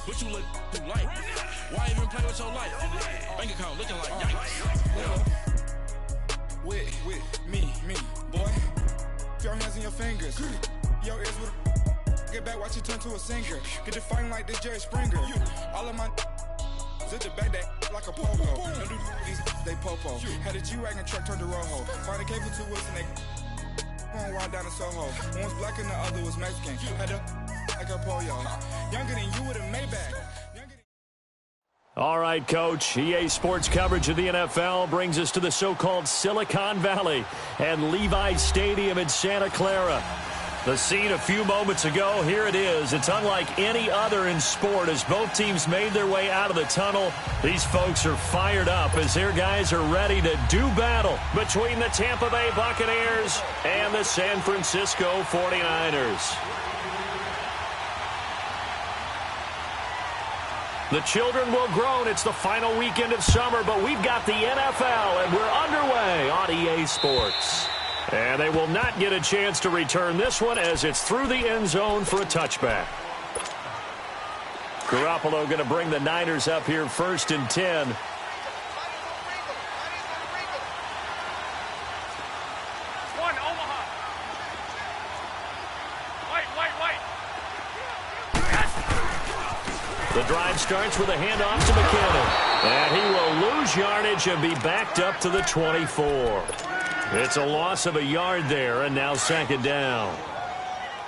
What you look like? Why even play with your life? Bank account looking like yikes. With me, boy. Your hands in your fingers. Your ears with get back, watch you turn to a singer. Get you fighting like this Jerry Springer. All of my zip the back that like a pogo. Don't do these, they popo. Had a G-Wagon truck turned to Rojo. Find a cable 2 wheels and they going wild down in Soho. One was black and the other was Mexican. Had a like a pollo. Younger than you with a Maybach. All right, Coach. EA Sports coverage of the NFL brings us to the so-called Silicon Valley and Levi's Stadium in Santa Clara. The scene a few moments ago, here it is. It's unlike any other in sport as both teams made their way out of the tunnel. These folks are fired up as their guys are ready to do battle between the Tampa Bay Buccaneers and the San Francisco 49ers. The children will groan. It's the final weekend of summer, but we've got the NFL, and we're underway on EA Sports. And they will not get a chance to return this one as it's through the end zone for a touchback. Garoppolo going to bring the Niners up here 1st and 10. The drive starts with a handoff to McKinnon. And he will lose yardage and be backed up to the 24. It's a loss of a yard there, and now 2nd down.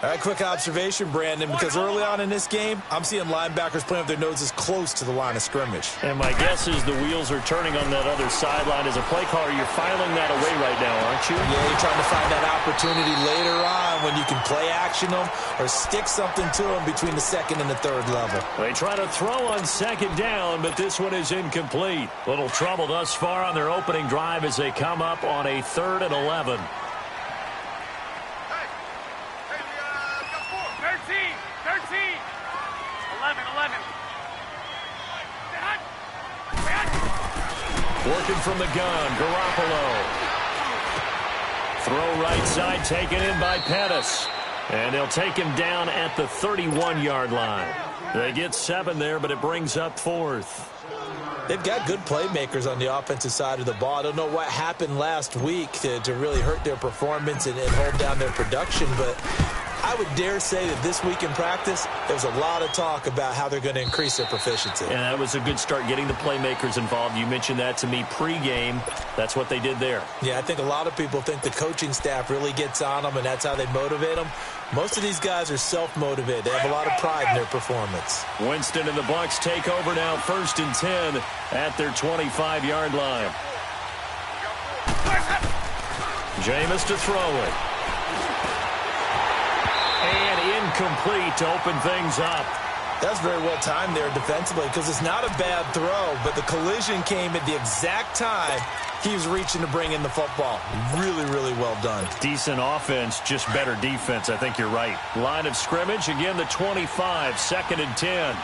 All right, quick observation, Brandon, because early on in this game, I'm seeing linebackers playing with their noses close to the line of scrimmage. And my guess is the wheels are turning on that other sideline. As a play caller, you're filing that away right now, aren't you? Yeah, you're trying to find that opportunity later on when you can play action them or stick something to them between the 2nd and the 3rd level. They try to throw on 2nd down, but this one is incomplete. Little trouble thus far on their opening drive as they come up on a 3rd and 11. Working from the gun, Garoppolo. Throw right side taken in by Pettis. And they'll take him down at the 31-yard line. They get 7 there, but it brings up 4th. They've got good playmakers on the offensive side of the ball. I don't know what happened last week to really hurt their performance and hold down their production, but I would dare say that this week in practice, there was a lot of talk about how they're going to increase their proficiency. And that was a good start, getting the playmakers involved. You mentioned that to me pregame. That's what they did there. Yeah, I think a lot of people think the coaching staff really gets on them, and that's how they motivate them. Most of these guys are self-motivated. They have a lot of pride in their performance. Winston and the Bucs take over now 1st and 10 at their 25-yard line. Jameis to throw it. And incomplete to open things up. That's very well timed there defensively because it's not a bad throw, but the collision came at the exact time he was reaching to bring in the football. Really, really well done. Decent offense, just better defense. I think you're right. Line of scrimmage, again the 25, 2nd and 10.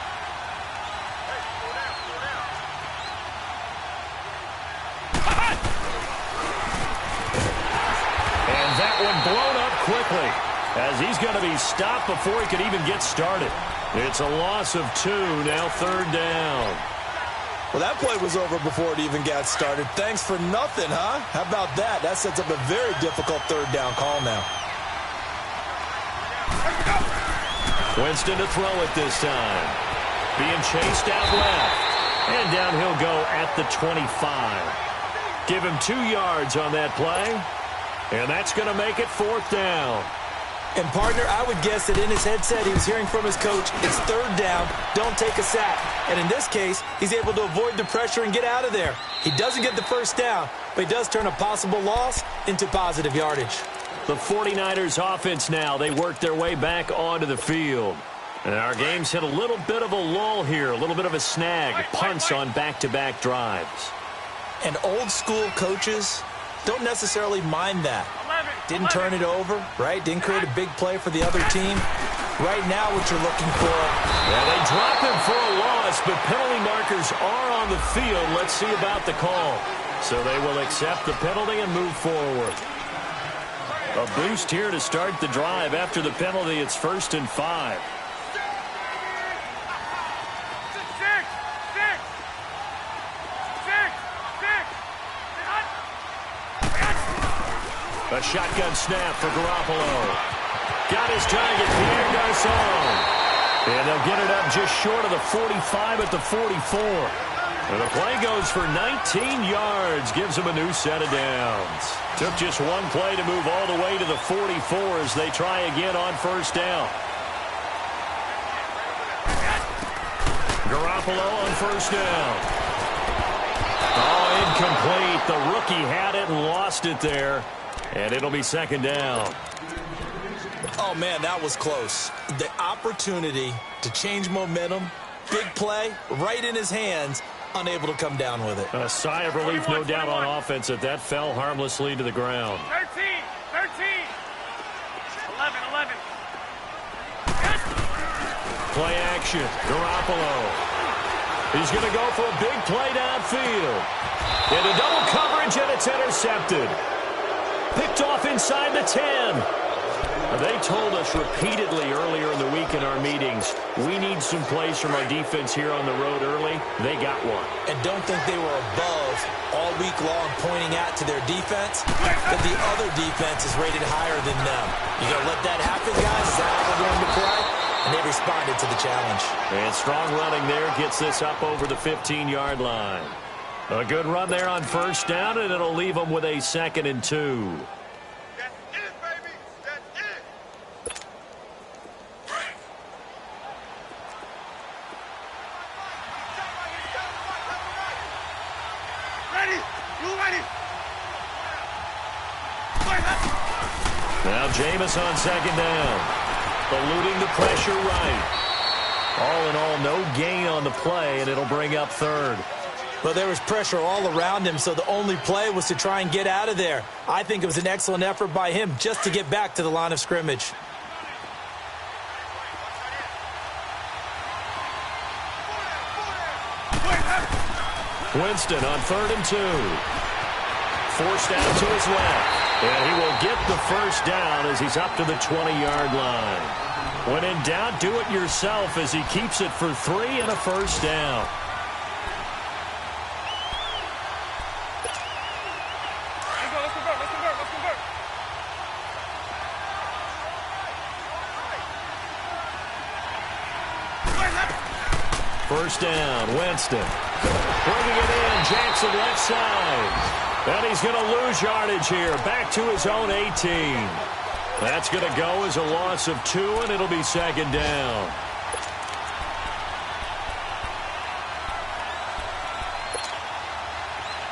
And that one blown up quickly, as he's going to be stopped before he could even get started. It's a loss of 2, now 3rd down. Well, that play was over before it even got started. Thanks for nothing, huh? How about that? That sets up a very difficult 3rd down call now. Winston to throw it this time. Being chased out left. And down he'll go at the 25. Give him 2 yards on that play. And that's going to make it 4th down. And, partner, I would guess that in his headset he was hearing from his coach, it's 3rd down, don't take a sack. And in this case, he's able to avoid the pressure and get out of there. He doesn't get the 1st down, but he does turn a possible loss into positive yardage. The 49ers offense now, they work their way back onto the field. And our game's hit a little bit of a lull here, a little bit of a snag. Punts on back-to-back drives. And old-school coaches don't necessarily mind that. Didn't turn it over, right? Didn't create a big play for the other team. Right now, what you're looking for. Yeah, they drop him for a loss, but penalty markers are on the field. Let's see about the call. So they will accept the penalty and move forward. A boost here to start the drive. After the penalty, it's 1st and 5. A shotgun snap for Garoppolo. Got his target, Pierre Garçon. And they'll get it up just short of the 45 at the 44. And the play goes for 19 yards. Gives them a new set of downs. Took just one play to move all the way to the 44 as they try again on first down. Garoppolo on first down. Oh, incomplete. The rookie had it and lost it there. And it'll be second down. Oh, man, that was close. The opportunity to change momentum, big play, right in his hands, unable to come down with it. A sigh of relief, no doubt, on offense that that fell harmlessly to the ground. 13, 11. Play action. Garoppolo. He's going to go for a big play downfield. Into double coverage, and it's intercepted. Picked off inside the 10. They told us repeatedly earlier in the week in our meetings, we need some plays from our defense here on the road early. They got one. And don't think they were above all week long pointing out to their defense that the other defense is rated higher than them. You going to let that happen, guys? Is that how we're going to play? And they responded to the challenge. And strong running there gets this up over the 15-yard line. A good run there on first down, and it'll leave them with a 2nd and 2. Now Jameis on second down. Eluding the pressure right. All in all, no gain on the play, and it'll bring up 3rd. Well, there was pressure all around him, so the only play was to try and get out of there. I think it was an excellent effort by him just to get back to the line of scrimmage. Winston on 3rd and 2. Forced out to his left. And he will get the first down as he's up to the 20-yard line. When in doubt, do it yourself as he keeps it for 3 and a first down. Let's convert. First down, Winston. Bringing it in, Jackson left side. And he's going to lose yardage here, back to his own 18. That's going to go as a loss of 2, and it'll be second down.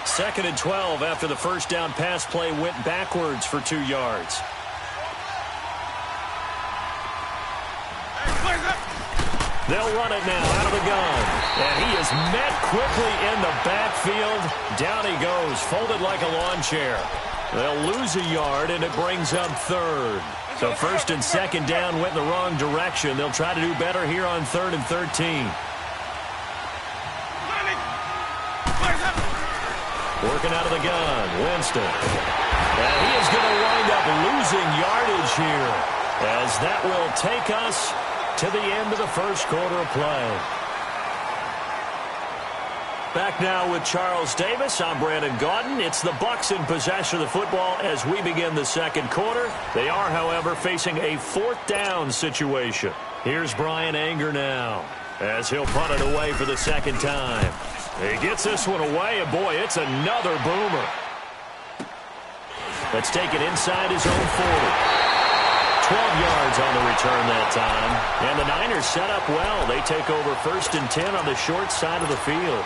Second and 12 after the first down pass play went backwards for 2 yards. They'll run it now out of the gun. And he is met quickly in the backfield. Down he goes, folded like a lawn chair. They'll lose a yard, and it brings up 3rd. So 1st and 2nd down went in the wrong direction. They'll try to do better here on 3rd and 13. Working out of the gun, Winston. And he is going to wind up losing yardage here, as that will take us to the end of the first quarter of play. Back now with Charles Davis. I'm Brandon Gaudin. It's the Bucs in possession of the football as we begin the second quarter. They are, however, facing a 4th down situation. Here's Brian Anger now as he'll punt it away for the second time. He gets this one away, and boy, it's another boomer. That's taken inside his own 40. 12 yards on the return that time. And the Niners set up well. They take over 1st and 10 on the short side of the field.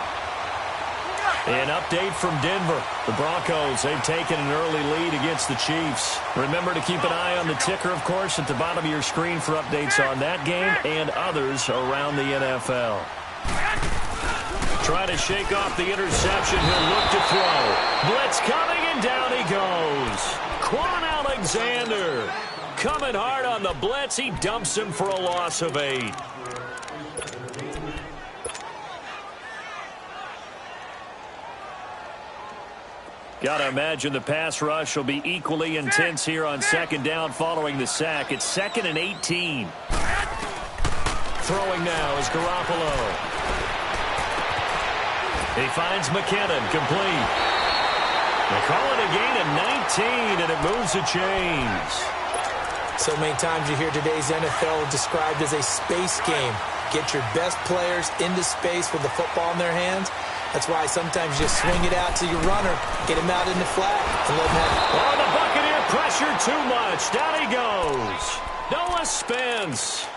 An update from Denver. The Broncos, they've taken an early lead against the Chiefs. Remember to keep an eye on the ticker, of course, at the bottom of your screen for updates on that game and others around the NFL. Trying to shake off the interception. He'll look to throw. Blitz coming, and down he goes. Quan Alexander coming hard on the blitz. He dumps him for a loss of 8. Got to imagine the pass rush will be equally intense here on second down following the sack. It's 2nd and 18. Throwing now is Garoppolo. He finds McKinnon, complete. They call it a gain of 19, and it moves the chains. So many times you hear today's NFL described as a space game. Get your best players into space with the football in their hands. That's why sometimes you just swing it out to your runner, get him out in the flat, and let him have it. Oh, the Buccaneer pressure too much. Down he goes. Noah Spence.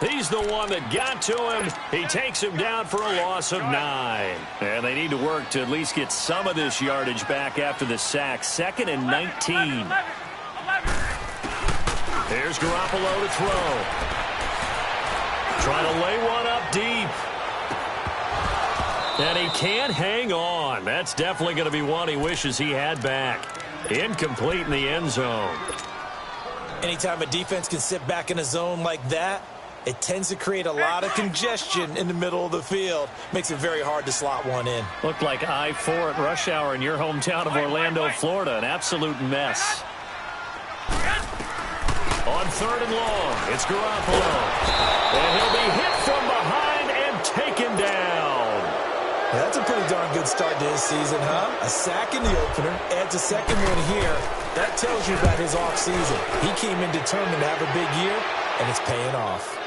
He's the one that got to him. He takes him down for a loss of 9. And they need to work to at least get some of this yardage back after the sack. 2nd and 19. Here's Garoppolo to throw. Trying to lay one up deep. And he can't hang on. That's definitely going to be one he wishes he had back. Incomplete in the end zone. Anytime a defense can sit back in a zone like that, it tends to create a lot of congestion in the middle of the field. Makes it very hard to slot one in. Looked like I-4 at rush hour in your hometown of Orlando, Florida. An absolute mess. On 3rd and long, it's Garoppolo. And he'll be hit from behind and taken down. Yeah, that's a pretty darn good start to his season, huh? A sack in the opener, adds a second one here. That tells you about his offseason. He came in determined to have a big year, and it's paying off.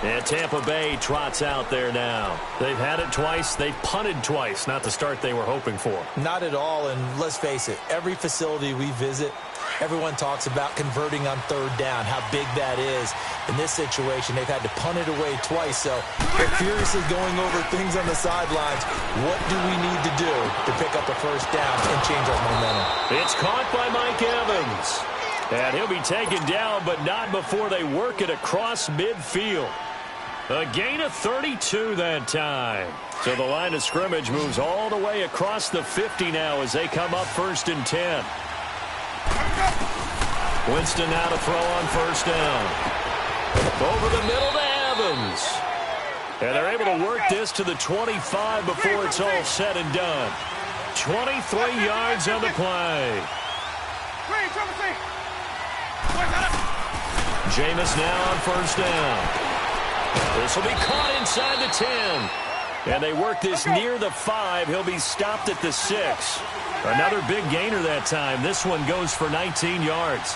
And Tampa Bay trots out there now. They've had it twice. They've punted twice. Not the start they were hoping for. Not at all, and let's face it, every facility we visit, everyone talks about converting on 3rd down, how big that is. In this situation, they've had to punt it away twice, so they're furiously going over things on the sidelines. What do we need to do to pick up a 1st down and change our momentum? It's caught by Mike Evans. And he'll be taken down, but not before they work it across midfield. A gain of 32 that time. So the line of scrimmage moves all the way across the 50 now as they come up 1st and 10. Winston now to throw on 1st down. Over the middle to Evans. And they're able to work this to the 25 before it's all said and done. 23 yards on the play. Jameis now on 1st down. This will be caught inside the 10. And they work this near the 5. He'll be stopped at the 6. Another big gainer that time. This one goes for 19 yards.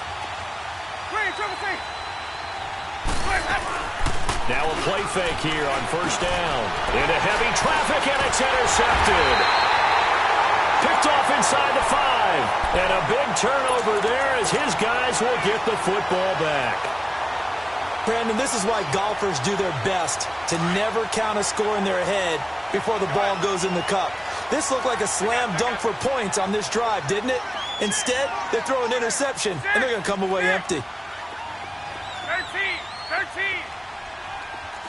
Now a play fake here on 1st down. Into heavy traffic, and it's intercepted. Picked off inside the 5. And a big turnover there as his guys will get the football back. Brandon, this is why golfers do their best to never count a score in their head before the ball goes in the cup. This looked like a slam dunk for points on this drive, didn't it? Instead, they throw an interception, and they're going to come away empty. 13,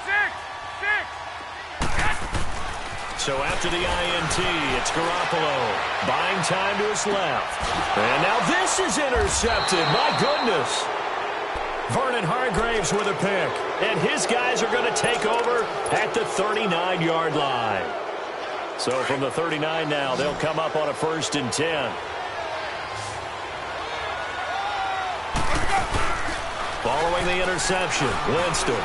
6. So after the INT, it's Garoppolo. Buying time to his left. And now this is intercepted. My goodness. Vernon Hargreaves with a pick. And his guys are going to take over at the 39-yard line. So from the 39 now, they'll come up on a 1st and 10. Following the interception, Winston.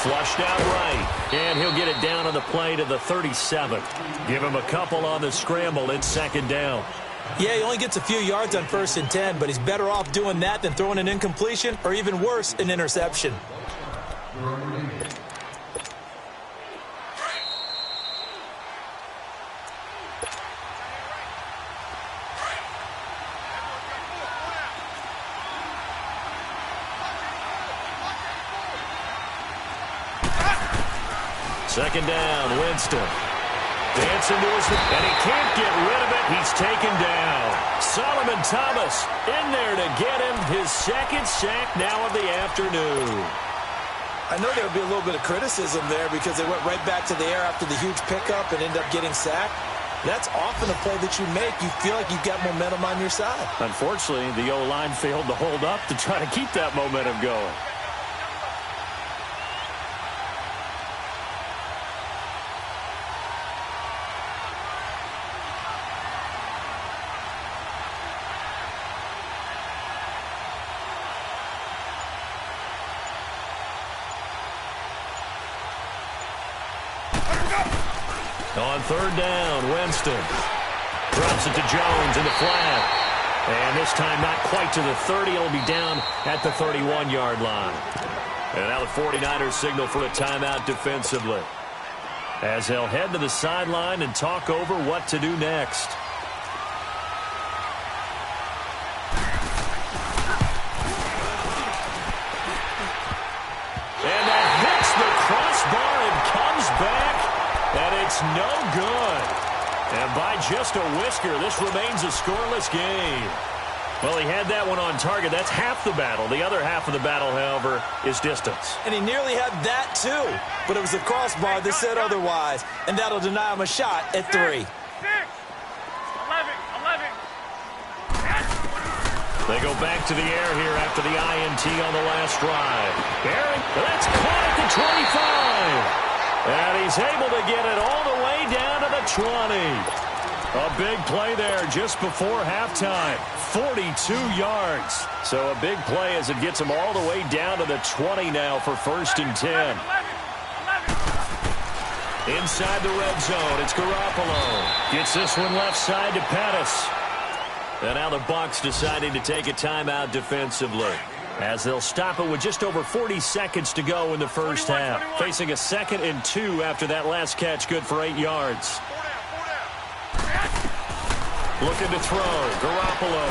Flushed out right, and he'll get it down on the play to the 37. Give him a couple on the scramble. It's 2nd down. Yeah, he only gets a few yards on 1st and 10, but he's better off doing that than throwing an incompletion or even worse, an interception. Second down, Winston. Dancing to his, and he can't get rid of it. He's taken down. Solomon Thomas in there to get him his 2nd sack now of the afternoon. I know there would be a little bit of criticism there because they went right back to the air after the huge pickup and ended up getting sacked. That's often a play that you make. You feel like you've got momentum on your side. Unfortunately, the O-line failed to hold up to try to keep that momentum going. On third down, Winston drops it to Jones in the flat. And this time not quite to the 30. It'll be down at the 31-yard line. And now the 49ers signal for a timeout defensively, as they'll head to the sideline and talk over what to do next. And that hits the crossbar and comes back, and it's no good. And by just a whisker, this remains a scoreless game. Well, he had that one on target. That's half the battle. The other half of the battle, however, is distance. And he nearly had that, too. But it was the crossbar that said otherwise, and that'll deny him a shot at 3. 6, 11. They go back to the air here after the INT on the last drive. Barry, that's caught at the 25. And he's able to get it all the way down to the 20. A big play there just before halftime. 42 yards. So a big play as it gets him all the way down to the 20 now for 1st and 10. 11. Inside the red zone, it's Garoppolo. Gets this one left side to Pettis. And now the Bucs deciding to take a timeout defensively, as they'll stop it with just over 40 seconds to go in the first half. Facing a 2nd and 2 after that last catch, good for 8 yards. Looking to throw, Garoppolo.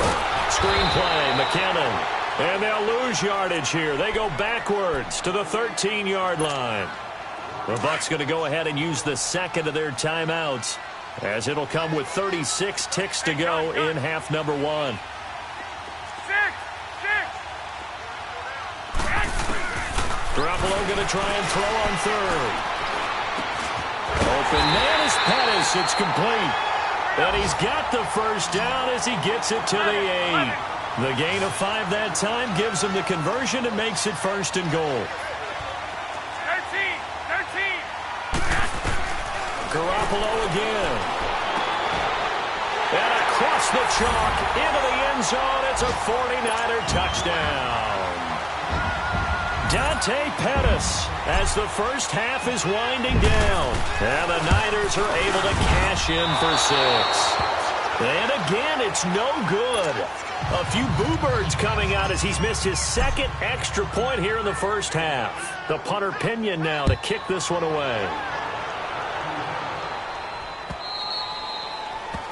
Screenplay, McKinnon. And they'll lose yardage here. They go backwards to the 13-yard line. The Bucs going to go ahead and use the 2nd of their timeouts, as it'll come with 36 ticks to go in half number 1. 6. Garoppolo going to try and throw on 3rd. Open man is Pettis. It's complete. And he's got the first down as he gets it to the 8. The gain of 5 that time gives him the conversion and makes it 1st and goal. 13. Garoppolo again. And across the chalk into the end zone. It's a 49er touchdown. Dante Pettis, as the first half is winding down. And the Niners are able to cash in for 6. And again, it's no good. A few boo birds coming out as he's missed his 2nd extra point here in the first half. The punter Pinion now to kick this one away.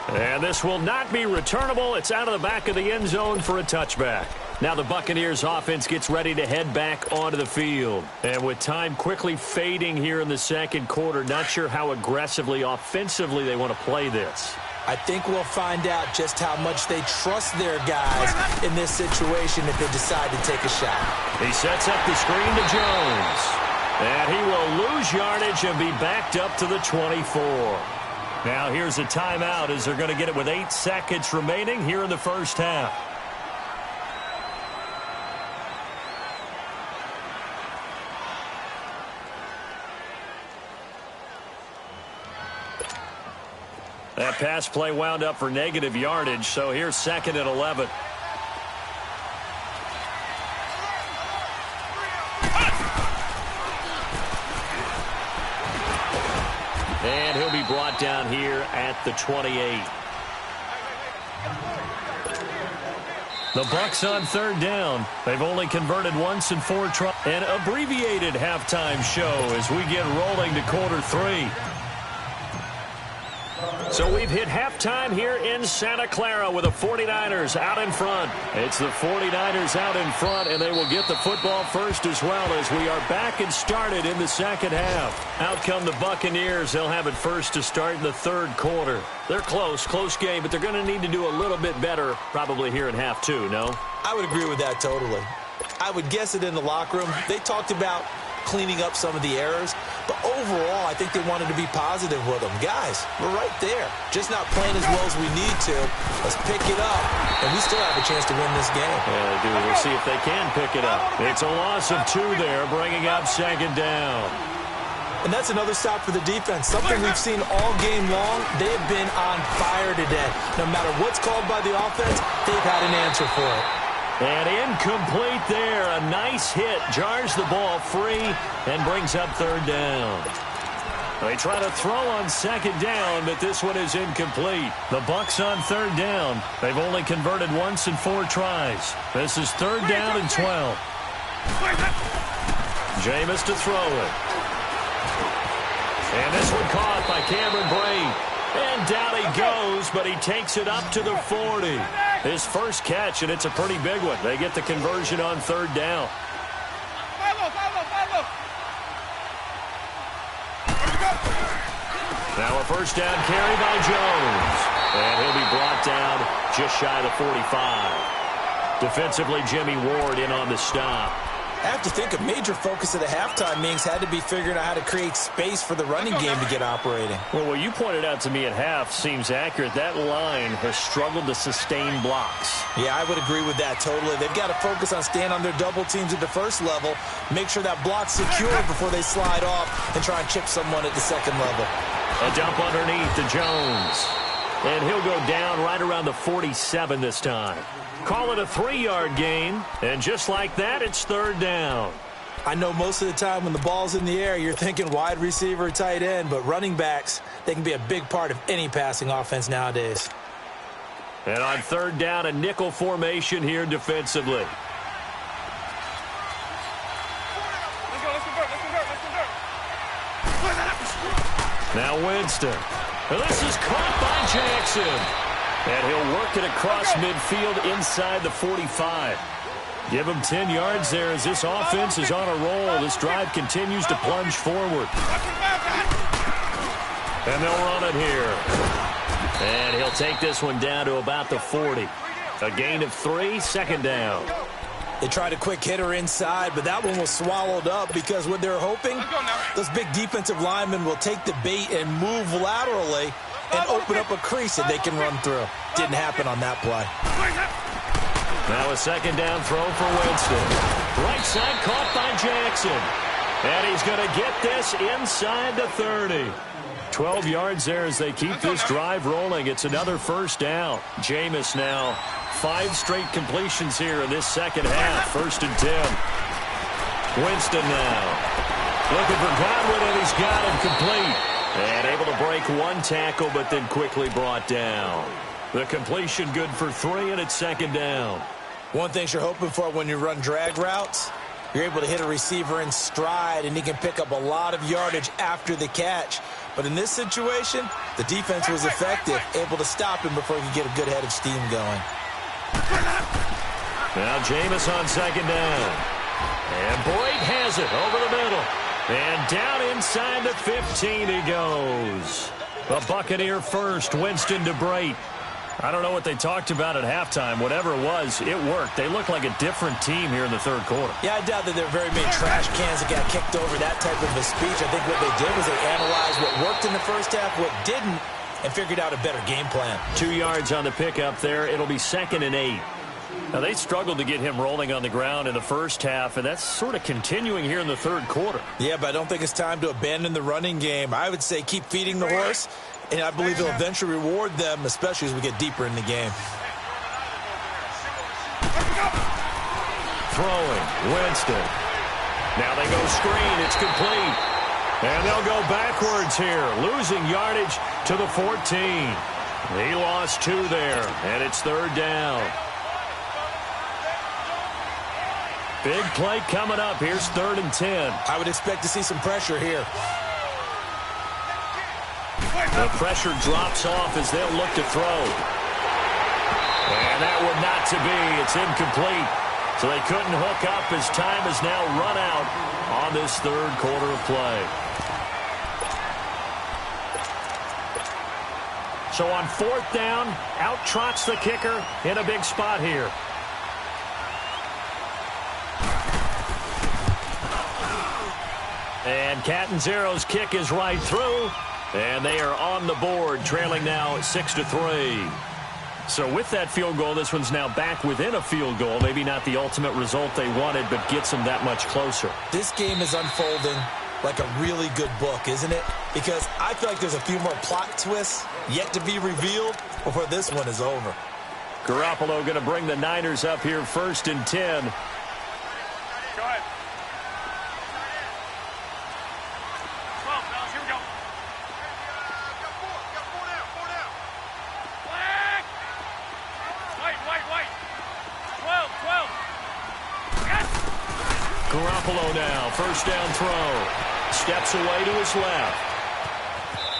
And this will not be returnable. It's out of the back of the end zone for a touchback. Now the Buccaneers offense gets ready to head back onto the field. And with time quickly fading here in the 2nd quarter, not sure how aggressively, offensively they want to play this. I think we'll find out just how much they trust their guys in this situation if they decide to take a shot. He sets up the screen to Jones. And he will lose yardage and be backed up to the 24. Now here's a timeout as they're going to get it with 8 seconds remaining here in the first half. That pass play wound up for negative yardage, so here's 2nd and 11. And he'll be brought down here at the 28. The Bucs on 3rd down. They've only converted once in 4 tries. An abbreviated halftime show as we get rolling to quarter 3. So we've hit halftime here in Santa Clara with the 49ers out in front. It's the 49ers out in front, and they will get the football first as well as we are back and started in the 2nd half. Out come the Buccaneers. They'll have it first to start in the 3rd quarter. They're close game, but they're going to need to do a little bit better probably here in half 2, no? I would agree with that totally. I would guess it in the locker room. They talked about cleaning up some of the errors, but overall, I think they wanted to be positive with them. Guys, we're right there. Just not playing as well as we need to. Let's pick it up, and we still have a chance to win this game. Yeah, they do. We'll see if they can pick it up. It's a loss of 2 there, bringing up 2nd down. And that's another stop for the defense. Something we've seen all game long. They have been on fire today. No matter what's called by the offense, they've had an answer for it. And incomplete there. A nice hit. Jars the ball free and brings up 3rd down. They try to throw on second down, but this one is incomplete. The Bucs on third down. They've only converted once in 4 tries. This is third down and 12. Jameis to throw it. And this one caught by Cameron Brate. And down he goes, but he takes it up to the 40. His first catch, and it's a pretty big one. They get the conversion on third down. Now a first down carry by Jones. And he'll be brought down just shy of the 45. Defensively, Jimmy Ward in on the stop. I have to think a major focus of the halftime meetings had to be figuring out how to create space for the running game to get operating. Well, what you pointed out to me at half seems accurate. That line has struggled to sustain blocks. Yeah, I would agree with that totally. They've got to focus on staying on their double teams at the first level, make sure that block's secure before they slide off and try and chip someone at the second level. A dump underneath to Jones. And he'll go down right around the 47 this time. Call it a 3-yard gain, and just like that, it's third down. I know most of the time when the ball's in the air, you're thinking wide receiver, tight end, but running backs, they can be a big part of any passing offense nowadays. And on third down, a nickel formation here defensively. Now Winston. This is caught by Jackson. And he'll work it across midfield inside the 45. Give him 10 yards there as this offense is on a roll. This drive continues to plunge forward. And they'll run it here. And he'll take this one down to about the 40. A gain of 3, second down. They tried a quick hitter inside, but that one was swallowed up because what they're hoping, those big defensive linemen will take the bait and move laterally and open up a crease that they can run through. Didn't happen on that play. Now a second down throw for Winston. Right side caught by Jackson. And he's going to get this inside the 30. 12 yards there as they keep this drive rolling. It's another first down. Jameis now 5 straight completions here in this second half. First and 10. Winston now. Looking for Godwin, and he's got him complete. And able to break one tackle, but then quickly brought down. The completion good for 3, and it's second down. One thing you're hoping for when you run drag routes, you're able to hit a receiver in stride, and he can pick up a lot of yardage after the catch. But in this situation, the defense was effective, able to stop him before he could get a good head of steam going. Now Jameis on second down. And Boyd has it over the middle. And down inside the 15 he goes. The Buccaneer first, Winston to Brate. I don't know what they talked about at halftime. Whatever it was, it worked. They look like a different team here in the third quarter. Yeah, I doubt that there are very many trash cans that got kicked over that type of a speech. I think what they did was they analyzed what worked in the first half, what didn't, and figured out a better game plan. 2 yards on the pickup there. It'll be second and 8. Now, they struggled to get him rolling on the ground in the first half, and that's sort of continuing here in the third quarter. Yeah, but I don't think it's time to abandon the running game. I would say keep feeding the horse, and I believe they'll eventually reward them, especially as we get deeper in the game. Throwing, Winston. Now they go screen. It's complete. And they'll go backwards here, losing yardage to the 14. He lost 2 there, and it's third down. Big play coming up. Here's third and 10. I would expect to see some pressure here. The pressure drops off as they'll look to throw. And that one not to be. It's incomplete. So they couldn't hook up as time has now run out on this third quarter of play. So on fourth down, out trots the kicker in a big spot here. And Catanzero's kick is right through. And they are on the board, trailing now 6-3. So with that field goal, this one's now back within a field goal. Maybe not the ultimate result they wanted, but gets them that much closer. This game is unfolding like a really good book, isn't it? Because I feel like there's a few more plot twists yet to be revealed before this one is over. Garoppolo going to bring the Niners up here first and 10. Go ahead. 12, fellas, here we go. Garoppolo now, first down throw. Steps away to his left.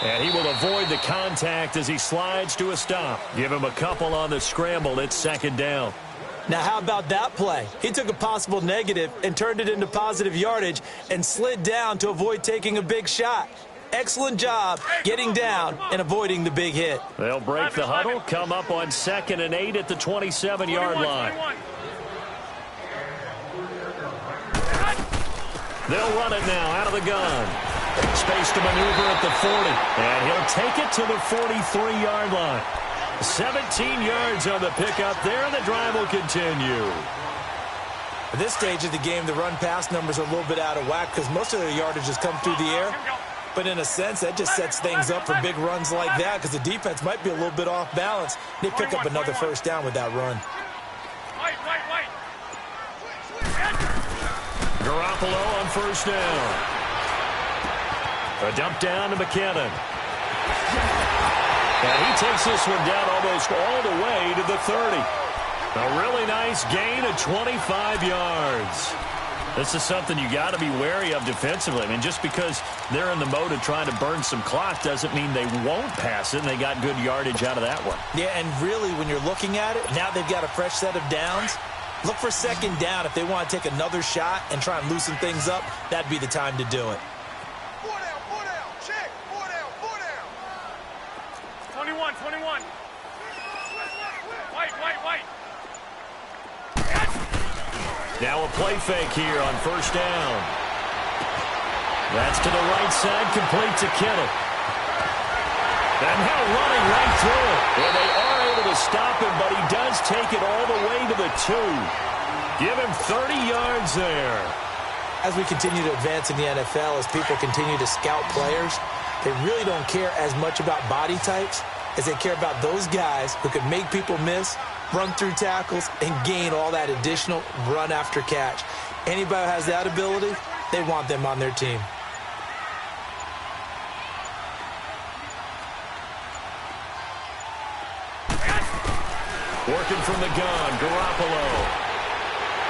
And he will avoid the contact as he slides to a stop. Give him a couple on the scramble. It's second down. Now, how about that play? He took a possible negative and turned it into positive yardage and slid down to avoid taking a big shot. Excellent job getting down and avoiding the big hit. They'll break the huddle, come up on 2nd and 8 at the 27-yard line. 21. They'll run it now out of the gun. Space to maneuver at the 40. And he'll take it to the 43-yard line. 17 yards on the pickup there, and the drive will continue. At this stage of the game, the run-pass numbers are a little bit out of whack because most of their yardage has come through the air. But in a sense, that just sets things up for big runs like that because the defense might be a little bit off balance. They pick up another first down with that run. White. Garoppolo on first down. A dump down to McKinnon. And he takes this one down almost all the way to the 30. A really nice gain of 25 yards. This is something you got to be wary of defensively. I mean, just because they're in the mode of trying to burn some clock doesn't mean they won't pass it, and they got good yardage out of that one. Yeah, and really, when you're looking at it, now they've got a fresh set of downs. Look for second down. If they want to take another shot and try and loosen things up, that'd be the time to do it. 21. White. Now a play fake here on first down. That's to the right side, complete to Kittle. And now running right through it. And they are able to stop him, but he does take it all the way to the 2. Give him 30 yards there. As we continue to advance in the NFL, as people continue to scout players, they really don't care as much about body types as they care about those guys who can make people miss, run through tackles, and gain all that additional run after catch. Anybody who has that ability, they want them on their team. Working from the gun, Garoppolo.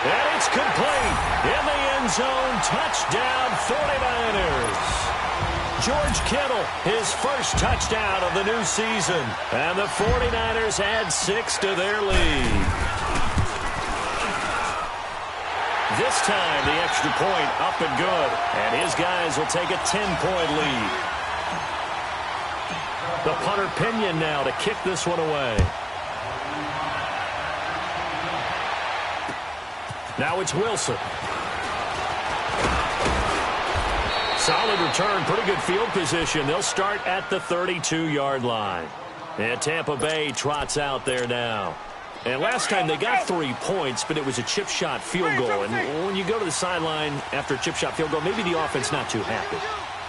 And it's complete. In the end zone, touchdown 49ers. George Kittle, his first touchdown of the new season. And the 49ers add 6 to their lead. This time, the extra point up and good. And his guys will take a 10-point lead. The punter Pinion now to kick this one away. Now it's Wilson. Solid return, pretty good field position. They'll start at the 32-yard line. And Tampa Bay trots out there now. And last time they got 3 points, but it was a chip shot field goal. And when you go to the sideline after a chip shot field goal, maybe the offense not too happy.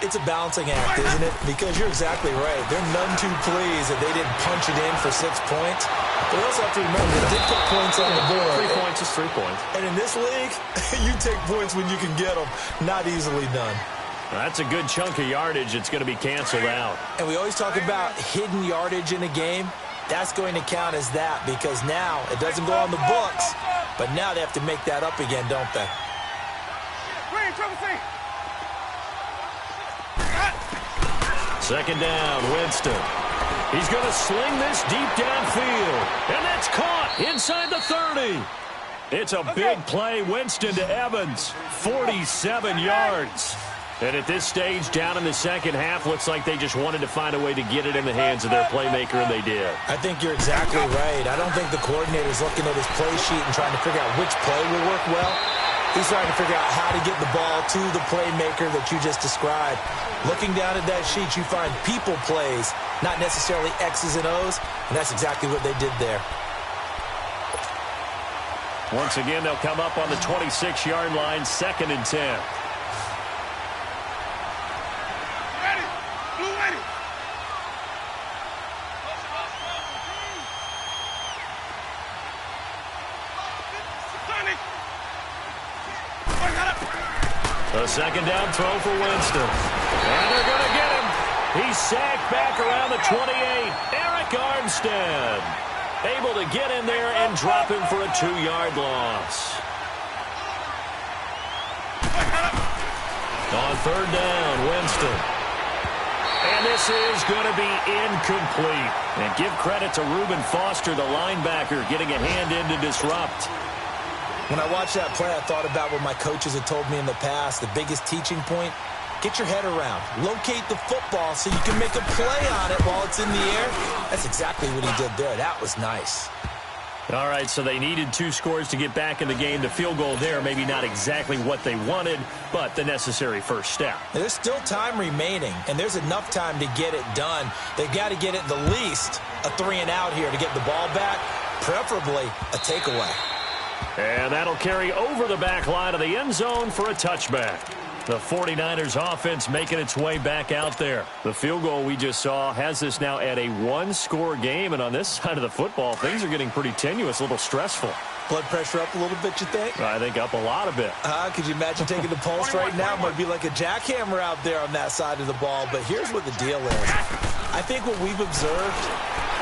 It's a balancing act, isn't it? Because you're exactly right. They're none too pleased that they didn't punch it in for 6 points. But we also have to remember, they did put points on the board. 3 points is 3 points. And in this league, you take points when you can get them. Not easily done. That's a good chunk of yardage. It's going to be canceled out. And we always talk about hidden yardage in a game. That's going to count as that because now it doesn't go on the books, but now they have to make that up again, don't they? Second down, Winston. He's going to sling this deep downfield. And that's caught inside the 30. It's a big play, Winston to Evans. 47 yards. And at this stage, down in the second half, looks like they just wanted to find a way to get it in the hands of their playmaker, and they did. I think you're exactly right. I don't think the coordinator's looking at his play sheet and trying to figure out which play will work well. He's trying to figure out how to get the ball to the playmaker that you just described. Looking down at that sheet, you find people plays, not necessarily X's and O's, and that's exactly what they did there. Once again, they'll come up on the 26-yard line, 2nd and 10. A second down throw for Winston. And they're going to get him. He's sacked back around the 28. Eric Armstead able to get in there and drop him for a 2-yard loss. On third down, Winston. And this is going to be incomplete. And give credit to Reuben Foster, the linebacker, getting a hand in to disrupt. When I watched that play, I thought about what my coaches had told me in the past. The biggest teaching point, get your head around. Locate the football so you can make a play on it while it's in the air. That's exactly what he did there. That was nice. All right, so they needed 2 scores to get back in the game. The field goal there, maybe not exactly what they wanted, but the necessary first step. There's still time remaining, and there's enough time to get it done. They've got to get it the least a 3-and-out here to get the ball back, preferably a takeaway. And that'll carry over the back line of the end zone for a touchback. The 49ers offense making its way back out there. The field goal we just saw has this now at a 1-score game, and on this side of the football, things are getting pretty tenuous, a little stressful. Blood pressure up a little bit, you think? I think up a lot a bit. Could you imagine taking the pulse right now? It might be like a jackhammer out there on that side of the ball, but here's what the deal is. I think what we've observed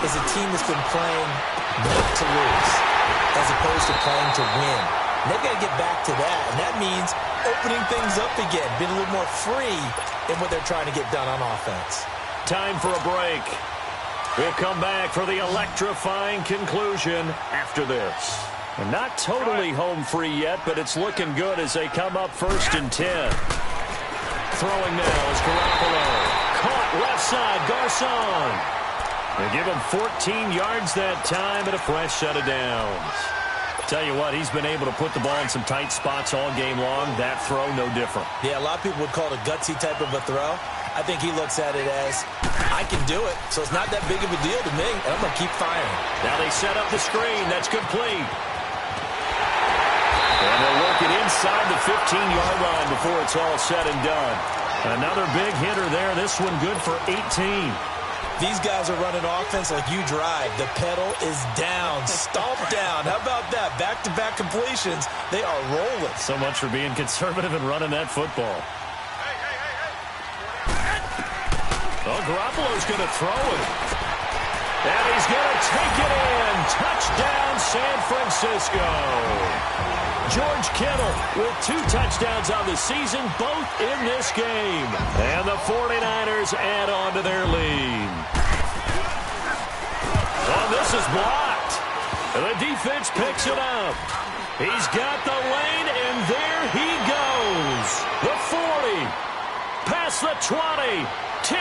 is a team that's been playing not to lose as opposed to playing to win. And they've got to get back to that, and that means opening things up again, being a little more free in what they're trying to get done on offense. Time for a break. We'll come back for the electrifying conclusion after this. And not totally home free yet, but it's looking good as they come up 1st and 10. Throwing now is Garoppolo. Caught left side, Garcon. They give him 14 yards that time and a fresh set of downs. Tell you what, he's been able to put the ball in some tight spots all game long. That throw, no different. Yeah, a lot of people would call it a gutsy type of a throw. I think he looks at it as, I can do it, so it's not that big of a deal to me, and I'm going to keep firing. Now they set up the screen. That's complete. And they'll work it inside the 15-yard line before it's all said and done. Another big hitter there. This one good for 18. These guys are running offense like you drive. The pedal is down, stomped down. How about that? Back-to-back completions. They are rolling. So much for being conservative and running that football. Oh, Garoppolo's going to throw it. And he's going to take it in. Touchdown, San Francisco. George Kittle with 2 touchdowns on the season, both in this game. And the 49ers add on to their lead. Oh, this is blocked. And the defense picks it up. He's got the lane, and there he goes. The 40, past the 20, 10,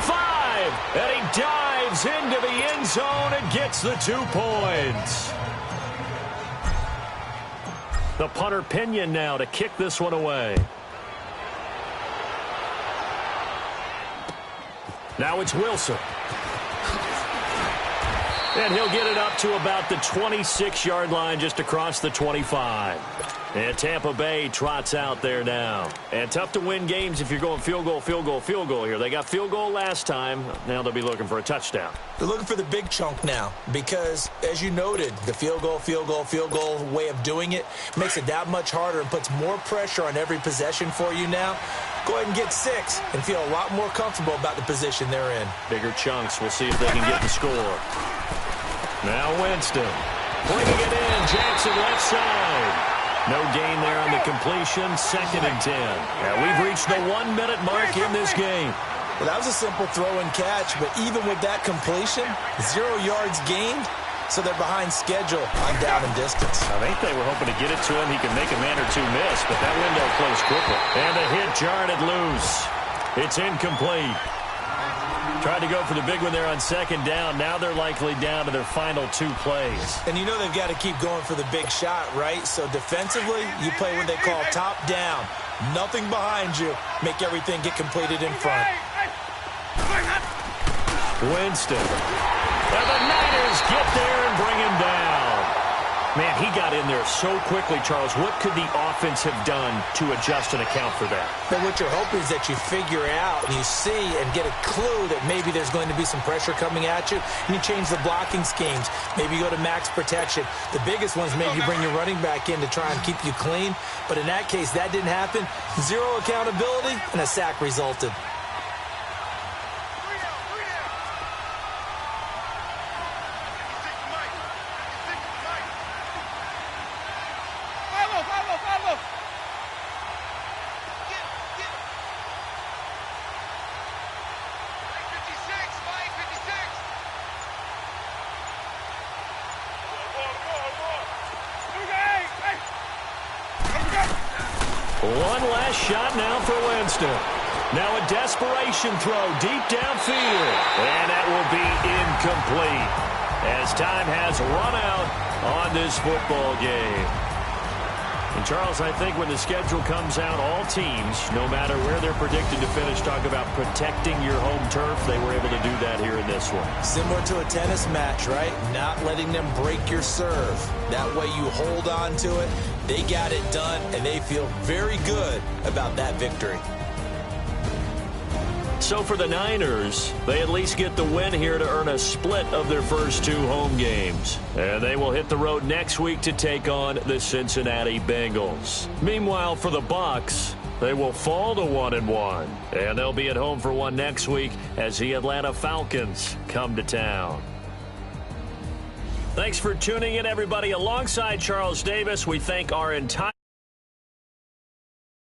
5, and he dives into the end zone and gets the 2 points. The punter Pinion now to kick this one away. Now it's Wilson. And he'll get it up to about the 26-yard line, just across the 25. And Tampa Bay trots out there now. And tough to win games if you're going field goal, field goal, field goal here. They got field goal last time. Now they'll be looking for a touchdown. They're looking for the big chunk now because, as you noted, the field goal way of doing it makes it that much harder and puts more pressure on every possession for you now. Go ahead and get 6 and feel a lot more comfortable about the position they're in. Bigger chunks. We'll see if they can get the score. Now Winston. Bringing it in. Jackson left side. No gain there on the completion. 2nd and 10. Now we've reached the 1-minute mark in this game. Well, that was a simple throw and catch, but even with that completion, 0 yards gained, so they're behind schedule on down and distance. I think they were hoping to get it to him. He could make a man or 2 miss, but that window closed quickly. And the hit jarred it loose. It's incomplete. Tried to go for the big one there on 2nd down. Now they're likely down to their final 2 plays. And you know they've got to keep going for the big shot, right? So defensively, you play what they call top down. Nothing behind you. Make everything get completed in front. Winston. And the Niners get there and bring him down. Man, he got in there so quickly, Charles. What could the offense have done to adjust and account for that? But what you're hoping is that you figure out and you see and get a clue that maybe there's going to be some pressure coming at you, and you change the blocking schemes. Maybe you go to max protection. The biggest ones, maybe you bring your running back in to try and keep you clean. But in that case, that didn't happen. 0 accountability, and a sack resulted. One last shot now for Winston. Now a desperation throw deep downfield. And that will be incomplete as time has run out on this football game. And, Charles, I think when the schedule comes out, all teams, no matter where they're predicted to finish, talk about protecting your home turf. They were able to do that here in this one. Similar to a tennis match, right? Not letting them break your serve. That way you hold on to it. They got it done, and they feel very good about that victory. So for the Niners, they at least get the win here to earn a split of their first 2 home games. And they will hit the road next week to take on the Cincinnati Bengals. Meanwhile, for the Bucs, they will fall to 1-1. And they'll be at home for one next week as the Atlanta Falcons come to town. Thanks for tuning in, everybody. Alongside Charles Davis, we thank our entire